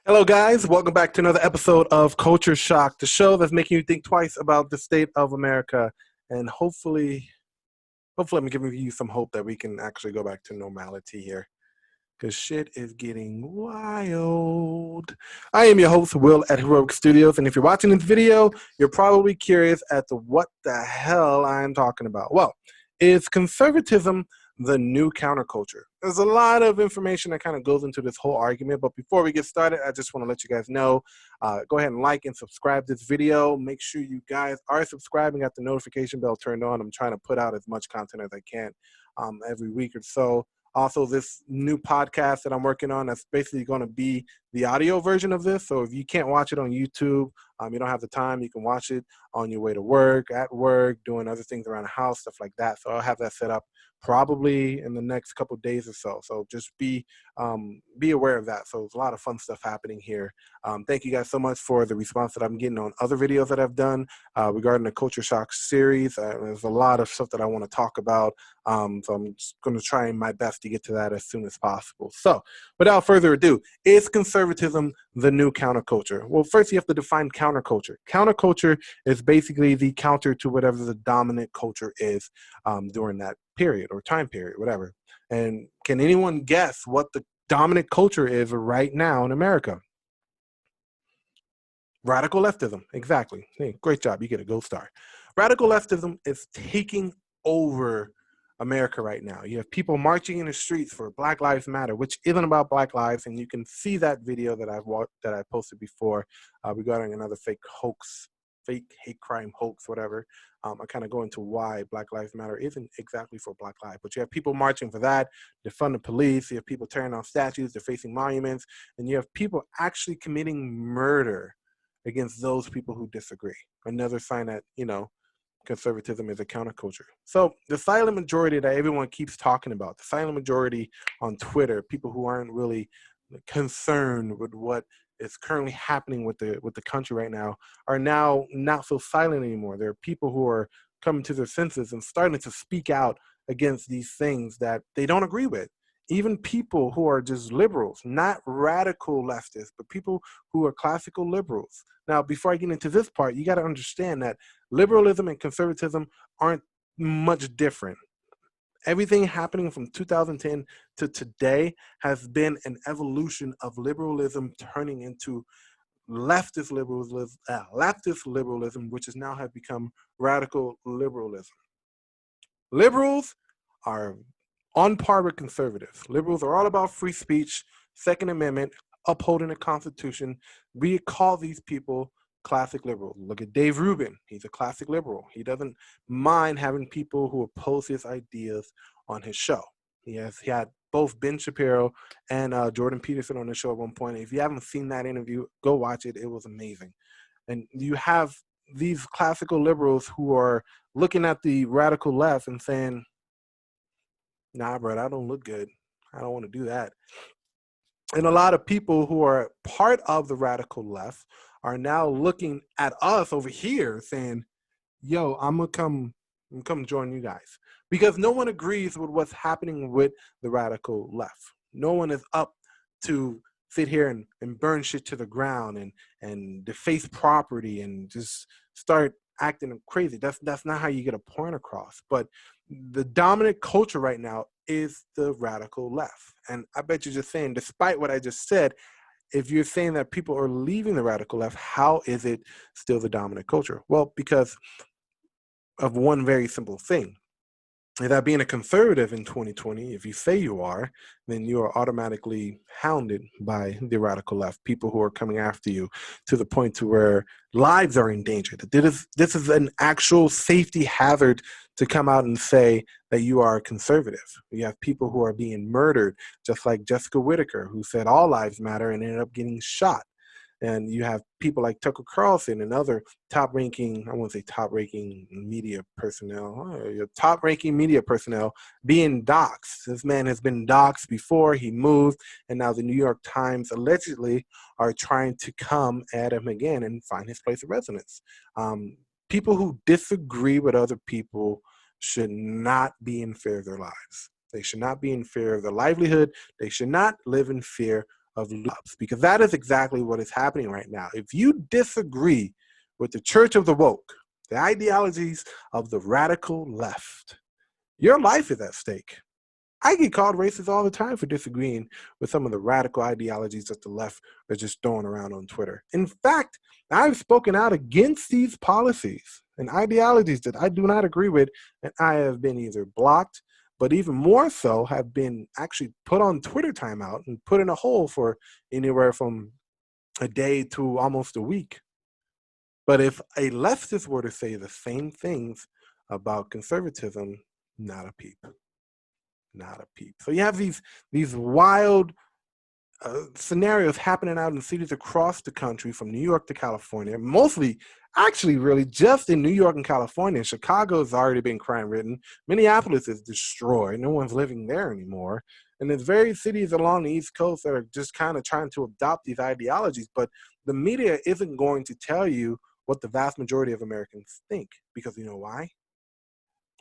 Hello, guys. Welcome back to another episode of Culture Shock, the show that's making you think twice about the state of America. And hopefully, I'm giving you some hope that we can actually go back to normality here because shit is getting wild. I am your host, Will, at Heroic Studios. And if you're watching this video, you're probably curious as to what the hell I'm talking about. Well, is conservatism the new counterculture? There's a lot of information that kind of goes into this whole argument, but before we get started, I just want to let you guys know, go ahead and like and subscribe this video. Make sure you guys are subscribing, got the notification bell turned on. I'm trying to put out as much content as I can every week or so. Also, this new podcast that I'm working on, that's basically going to be the audio version of this. So if you can't watch it on YouTube, you don't have the time, you can watch it on your way to work, at work, doing other things around the house, stuff like that. So I'll have that set up probably in the next couple of days or so. So just be aware of that. So there's a lot of fun stuff happening here. Thank you guys so much for the response that I'm getting on other videos that I've done regarding the Culture Shock series. There's a lot of stuff that I want to talk about. So I'm just going to try my best to get to that as soon as possible. So without further ado, is conservatism the new counterculture? Well, first you have to define counterculture. Counterculture is basically the counter to whatever the dominant culture is during that period or time period, whatever. And can anyone guess what the dominant culture is right now in America? Radical leftism, exactly. Hey, great job, you get a gold star. Radical leftism is taking over America right now. You have people marching in the streets for Black Lives Matter, which isn't about Black lives, and you can see that video that I posted before regarding another fake hate crime hoax, whatever. I kind of go into why Black Lives Matter isn't exactly for Black lives, but you have people marching for that, defund the police, you have people tearing down statues, defacing monuments, and you have people actually committing murder against those people who disagree. Another sign that, conservatism is a counterculture. So the silent majority that everyone keeps talking about, the silent majority on Twitter, people who aren't really concerned with what is currently happening with the country right now, are now not so silent anymore. There are people who are coming to their senses and starting to speak out against these things that they don't agree with. Even people who are just liberals, not radical leftists, but people who are classical liberals. Now, before I get into this part, you got to understand that liberalism and conservatism aren't much different. Everything happening from 2010 to today has been an evolution of liberalism turning into leftist liberalism, which has now have become radical liberalism. Liberals are on par with conservatives. Liberals are all about free speech, Second Amendment, upholding the Constitution. We call these people classic liberals. Look at Dave Rubin. He's a classic liberal. He doesn't mind having people who oppose his ideas on his show. He had both Ben Shapiro and Jordan Peterson on the show at one point. If you haven't seen that interview, go watch it. It was amazing. And you have these classical liberals who are looking at the radical left and saying, nah, bro, that don't look good. I don't want to do that. And a lot of people who are part of the radical left are now looking at us over here saying, yo, I'm gonna come join you guys. Because no one agrees with what's happening with the radical left. No one is up to sit here and burn shit to the ground and deface property and just start acting crazy. That's not how you get a point across. But the dominant culture right now is the radical left. And I bet you're just saying, despite what I just said, if you're saying that people are leaving the radical left, how is it still the dominant culture? Well, because of one very simple thing. That being a conservative in 2020, if you say you are, then you are automatically hounded by the radical left, people who are coming after you to the point to where lives are endangered. This is an actual safety hazard to come out and say that you are conservative. You have people who are being murdered, just like Jessica Whitaker, who said all lives matter and ended up getting shot. And you have people like Tucker Carlson and other top-ranking, I won't say top-ranking media personnel, your top-ranking media personnel being doxxed. This man has been doxxed before, he moved, and now the New York Times allegedly are trying to come at him again and find his place of residence. People who disagree with other people should not be in fear of their lives. They should not be in fear of their livelihood. They should not live in fear of loops, because that is exactly what is happening right now. If you disagree with the church of the woke, the ideologies of the radical left, your life is at stake. I get called racist all the time for disagreeing with some of the radical ideologies that the left are just throwing around on Twitter. In fact, I've spoken out against these policies and ideologies that I do not agree with, and I have been either blocked, but even more so, have been actually put on Twitter timeout and put in a hole for anywhere from a day to almost a week. But if a leftist were to say the same things about conservatism, not a peep. Not a peep. So you have these wild scenarios happening out in cities across the country, from New York to California, mostly, actually, really just in New York and California. Chicago has already been crime-ridden. Minneapolis is destroyed. No one's living there anymore. And there's various cities along the East Coast that are just kind of trying to adopt these ideologies. But the media isn't going to tell you what the vast majority of Americans think, because you know why?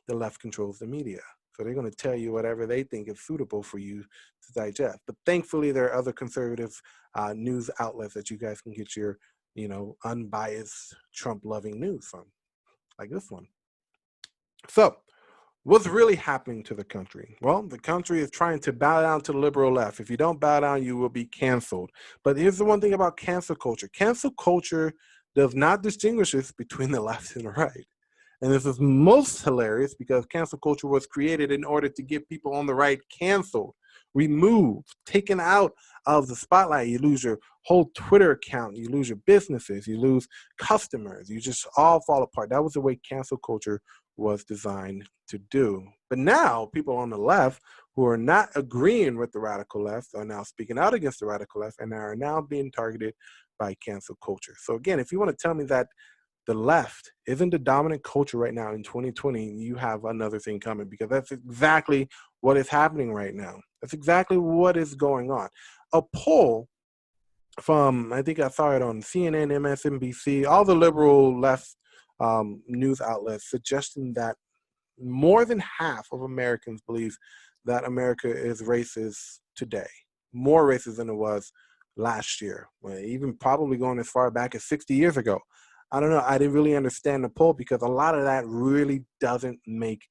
The left controls the media. So they're going to tell you whatever they think is suitable for you to digest. But thankfully, there are other conservative news outlets that you guys can get your, unbiased Trump-loving news from, like this one. So what's really happening to the country? Well, the country is trying to bow down to the liberal left. If you don't bow down, you will be canceled. But here's the one thing about cancel culture. Cancel culture does not distinguish us between the left and the right. And this is most hilarious because cancel culture was created in order to get people on the right canceled, removed, taken out of the spotlight. You lose your whole Twitter account. You lose your businesses. You lose customers. You just all fall apart. That was the way cancel culture was designed to do. But now people on the left who are not agreeing with the radical left are now speaking out against the radical left and are now being targeted by cancel culture. So again, if you want to tell me that the left isn't the dominant culture right now in 2020, you have another thing coming, because that's exactly what is happening right now. That's exactly what is going on. A poll from, I think I saw it on CNN, MSNBC, all the liberal left news outlets, suggesting that more than half of Americans believe that America is racist today, more racist than it was last year, even probably going as far back as 60 years ago. I don't know. I didn't really understand the poll because a lot of that really doesn't make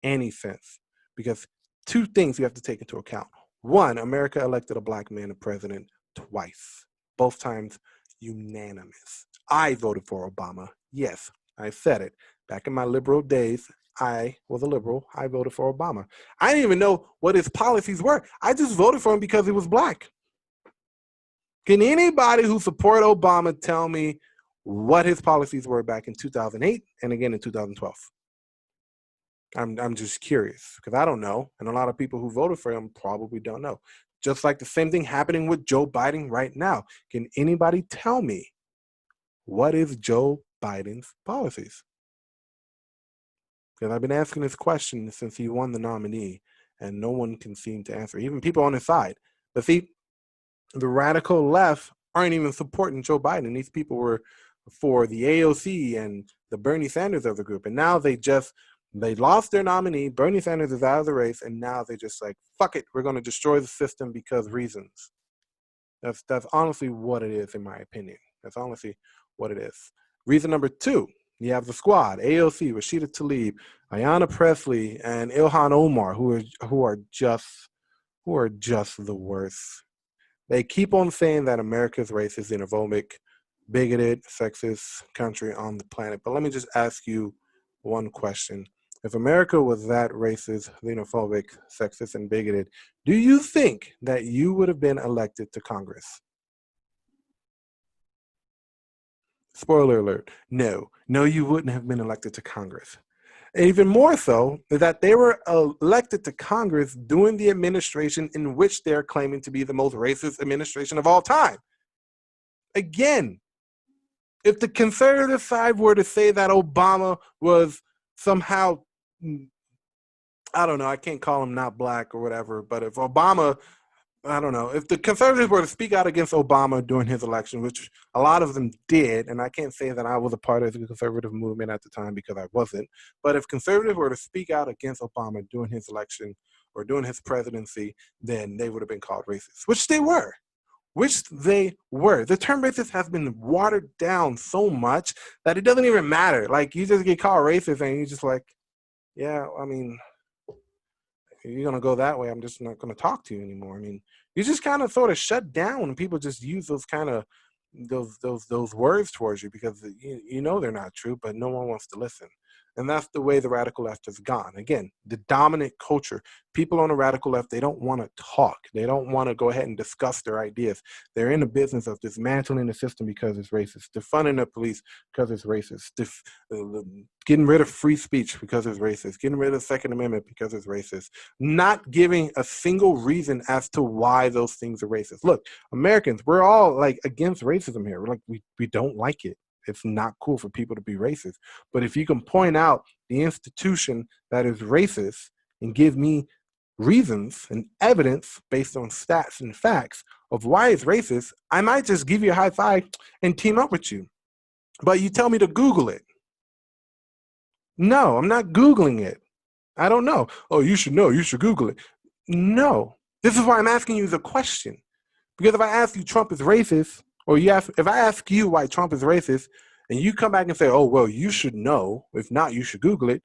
any sense. Because two things you have to take into account. One, America elected a black man a president twice, both times unanimous. I voted for Obama. Yes, I said it. Back in my liberal days, I was a liberal. I voted for Obama. I didn't even know what his policies were. I just voted for him because he was black. Can anybody who support Obama tell me what his policies were back in 2008 and again in 2012? I'm just curious because I don't know. And a lot of people who voted for him probably don't know. Just like the same thing happening with Joe Biden right now. Can anybody tell me what is Joe Biden's policies? Because I've been asking this question since he won the nominee and no one can seem to answer, even people on his side. But see, the radical left aren't even supporting Joe Biden. These people were for the AOC and the Bernie Sanders of the group. And now they lost their nominee. Bernie Sanders is out of the race. And now they just like, fuck it. We're going to destroy the system because reasons. That's honestly what it is, in my opinion. That's honestly what it is. Reason number two, you have the squad, AOC, Rashida Tlaib, Ayanna Pressley, and Ilhan Omar, who are just the worst. They keep on saying that America's racist, xenophobic, bigoted, sexist country on the planet. But let me just ask you one question. If America was that racist, xenophobic, sexist, and bigoted, do you think that you would have been elected to Congress? Spoiler alert, no, you wouldn't have been elected to Congress. And even more so is that they were elected to Congress during the administration in which they're claiming to be the most racist administration of all time. Again, if the conservative side were to say that Obama was somehow, I don't know, I can't call him not black or whatever, but if Obama, I don't know, if the conservatives were to speak out against Obama during his election, which a lot of them did, and I can't say that I was a part of the conservative movement at the time because I wasn't, but if conservatives were to speak out against Obama during his election or during his presidency, then they would have been called racist, which they were. which they were. The term racist has been watered down so much that it doesn't even matter. Like, you just get called racist and you're just like, yeah, I mean, you're going to go that way, I'm just not going to talk to you anymore. I mean, you just kind of sort of shut down when people just use those kind of those words towards you, because you know they're not true, but no one wants to listen. And that's the way the radical left has gone. Again, the dominant culture. People on the radical left, they don't want to talk. They don't want to go ahead and discuss their ideas. They're in the business of dismantling the system because it's racist, defunding the police because it's racist, getting rid of free speech because it's racist, getting rid of the Second Amendment because it's racist, not giving a single reason as to why those things are racist. Look, Americans, we're all like against racism here. We're like, we don't like it. It's not cool for people to be racist. But if you can point out the institution that is racist and give me reasons and evidence based on stats and facts of why it's racist, I might just give you a high five and team up with you. But you tell me to Google it. No, I'm not Googling it. I don't know. Oh, you should know. You should Google it. No. This is why I'm asking you the question. Because if I ask you Trump is racist, or if I ask you why Trump is racist, and you come back and say, oh, well, you should know. If not, you should Google it.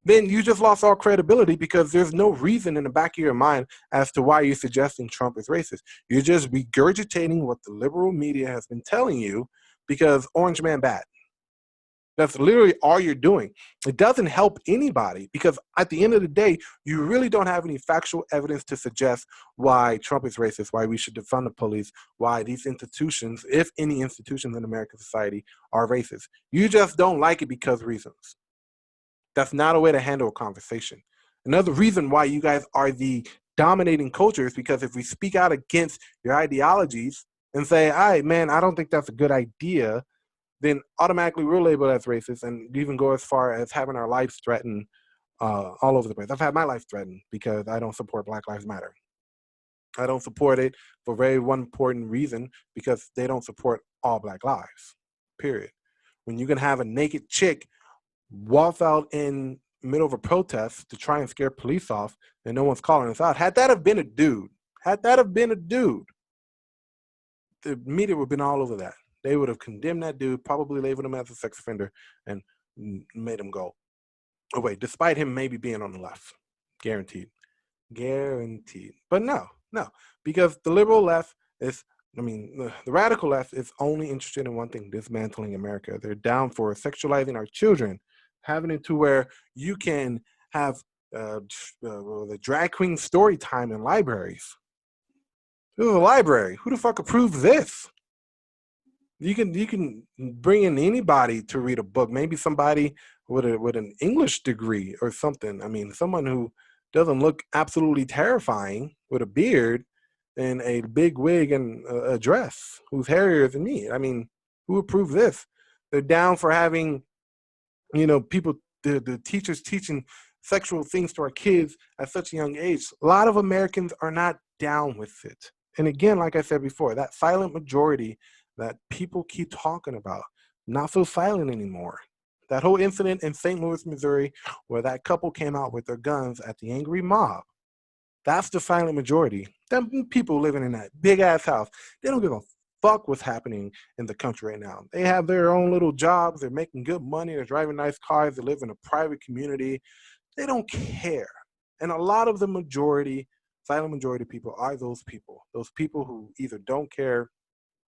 Then you just lost all credibility, because there's no reason in the back of your mind as to why you're suggesting Trump is racist. You're just regurgitating what the liberal media has been telling you because orange man bad. That's literally all you're doing. It doesn't help anybody, because at the end of the day, you really don't have any factual evidence to suggest why Trump is racist, why we should defund the police, why these institutions, if any institutions in American society, are racist. You just don't like it because reasons. That's not a way to handle a conversation. Another reason why you guys are the dominating culture is because if we speak out against your ideologies and say, all right, man, I don't think that's a good idea, then automatically we're labeled as racist, and even go as far as having our lives threatened all over the place. I've had my life threatened because I don't support Black Lives Matter. I don't support it for very one important reason, because they don't support all Black lives, period. When you can have a naked chick walk out in the middle of a protest to try and scare police off and no one's calling us out. Had that have been a dude, the media would have been all over that. They would have condemned that dude, probably labeled him as a sex offender, and made him go away, despite him maybe being on the left. Guaranteed. But no, because the liberal left is, the radical left is only interested in one thing: dismantling America. They're down for sexualizing our children, having it to where you can have the drag queen story time in libraries. This is a library. Who the fuck approves this? You can bring in anybody to read a book. Maybe somebody with an English degree or something. I mean, someone who doesn't look absolutely terrifying with a beard and a big wig and a dress, who's hairier than me. I mean, who approves this? They're down for having, people, the teachers teaching sexual things to our kids at such a young age. A lot of Americans are not down with it. And again, like I said before, that silent majority that people keep talking about, not so silent anymore. That whole incident in St. Louis, Missouri, where that couple came out with their guns at the angry mob, that's the silent majority. Them people living in that big ass house, they don't give a fuck what's happening in the country right now. They have their own little jobs, they're making good money, they're driving nice cars, they live in a private community. They don't care. And a lot of the majority, silent majority people, are those people who either don't care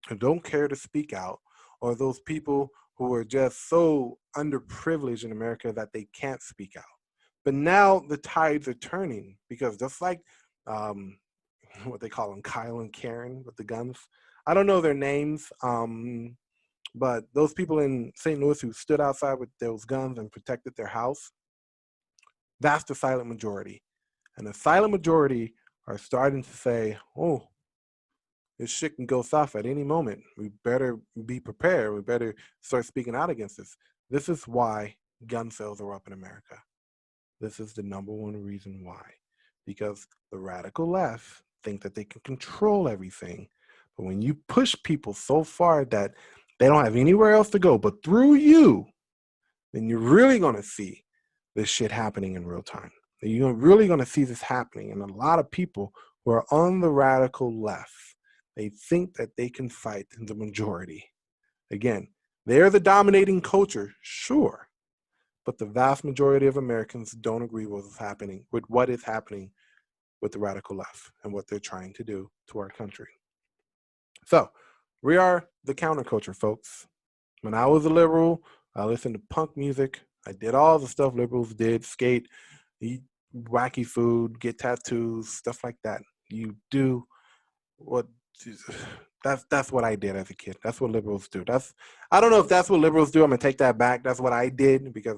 to speak out, or those people who are just so underprivileged in America that they can't speak out. But now the tides are turning, because just like what they call them, Kyle and Karen with the guns. I don't know their names, but those people in St. Louis who stood outside with those guns and protected their house, that's the silent majority. And the silent majority are starting to say, oh, this shit can go south at any moment. We better be prepared. We better start speaking out against this. This is why gun sales are up in America. This is the number one reason why. Because the radical left think that they can control everything. But when you push people so far that they don't have anywhere else to go but through you, then you're really going to see this shit happening in real time. You're really going to see this happening. And a lot of people who are on the radical left, They think that they can fight the majority. Again, they're the dominating culture, sure, but the vast majority of Americans don't agree with what is happening with the radical left and what they're trying to do to our country. So we are the counterculture, folks. When I was a liberal, I listened to punk music. I did all the stuff liberals did: skate, eat wacky food, get tattoos, stuff like that. You do what that's what I did as a kid. That's what liberals do. I don't know if that's what liberals do. I'm gonna take that back. That's what I did because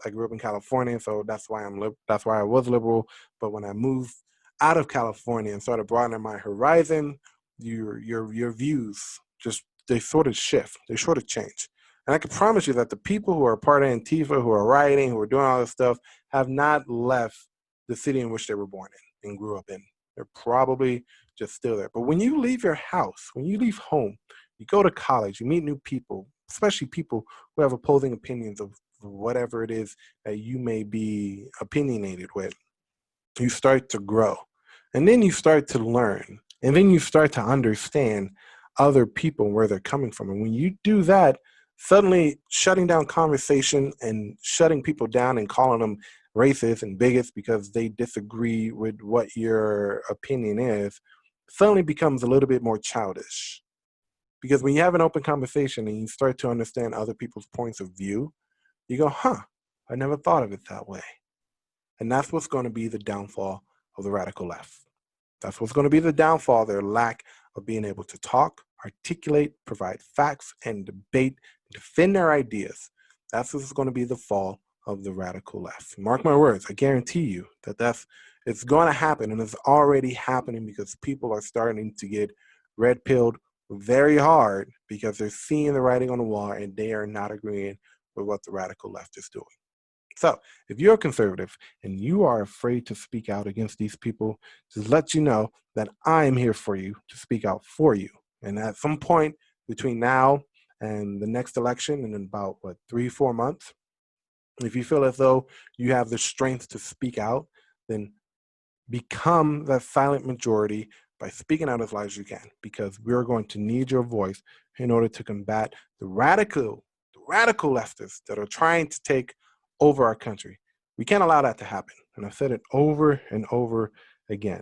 I grew up in California, so that's why that's why I was liberal. But when I moved out of California and started broadening my horizon, your views just they sort of shift. They sort of change. And I can promise you that the people who are part of Antifa, who are rioting, who are doing all this stuff, have not left the city in which they were born in and grew up in. They're probably just still there. But when you leave your house, when you leave home, you go to college, you meet new people, especially people who have opposing opinions of whatever it is that you may be opinionated with. You start to grow. And then you start to learn. And then you start to understand other people and where they're coming from. And when you do that, suddenly shutting down conversation and shutting people down and calling them racist and bigots because they disagree with what your opinion is suddenly becomes a little bit more childish. Because when you have an open conversation and you start to understand other people's points of view, you go, I never thought of it that way. And that's what's going to be the downfall of the radical left. That's what's going to be the downfall, their lack of being able to talk, articulate, provide facts, and debate, and defend their ideas. That's what's going to be the fall of the radical left. Mark my words, I guarantee you that it's going to happen, and it's already happening because people are starting to get red-pilled very hard because they're seeing the writing on the wall and they are not agreeing with what the radical left is doing. So if you're a conservative and you are afraid to speak out against these people, just let you know that I'm here for you to speak out for you. And at some point between now and the next election in about 3-4 months, if you feel as though you have the strength to speak out, then become that silent majority by speaking out as loud as you can, because we're going to need your voice in order to combat the radical leftists that are trying to take over our country. We can't allow that to happen. And I've said it over and over again.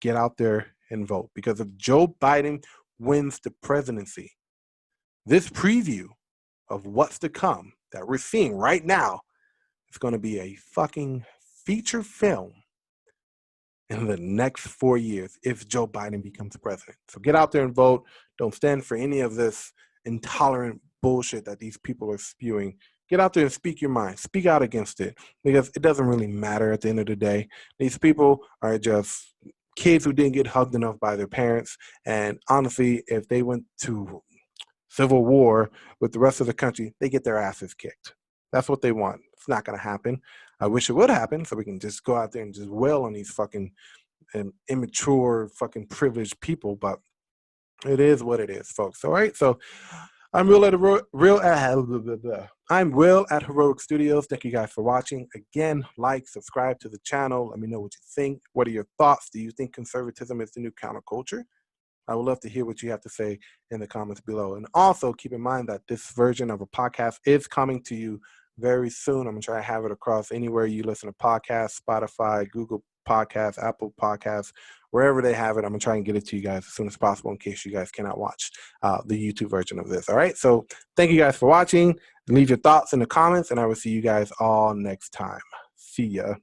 Get out there and vote. Because if Joe Biden wins the presidency, this preview of what's to come that we're seeing right now is going to be a fucking feature film in the next 4 years if Joe Biden becomes president. So get out there and vote. Don't stand for any of this intolerant bullshit that these people are spewing. Get out there and speak your mind. Speak out against it, because it doesn't really matter at the end of the day. These people are just kids who didn't get hugged enough by their parents. And honestly, if they went to civil war with the rest of the country, they get their asses kicked. That's what they want. It's not going to happen. I wish it would happen so we can just go out there and just wail on these fucking immature, fucking privileged people. But it is what it is, folks. All right. So I'm I'm Will at Heroic Studios. Thank you guys for watching. Again, like, subscribe to the channel. Let me know what you think. What are your thoughts? Do you think conservatism is the new counterculture? I would love to hear what you have to say in the comments below. And also keep in mind that this version of a podcast is coming to you very soon. I'm going to try to have it across anywhere you listen to podcasts: Spotify, Google Podcasts, Apple Podcasts, wherever they have it. I'm going to try and get it to you guys as soon as possible in case you guys cannot watch the YouTube version of this. All right. So thank you guys for watching. Leave your thoughts in the comments, and I will see you guys all next time. See ya.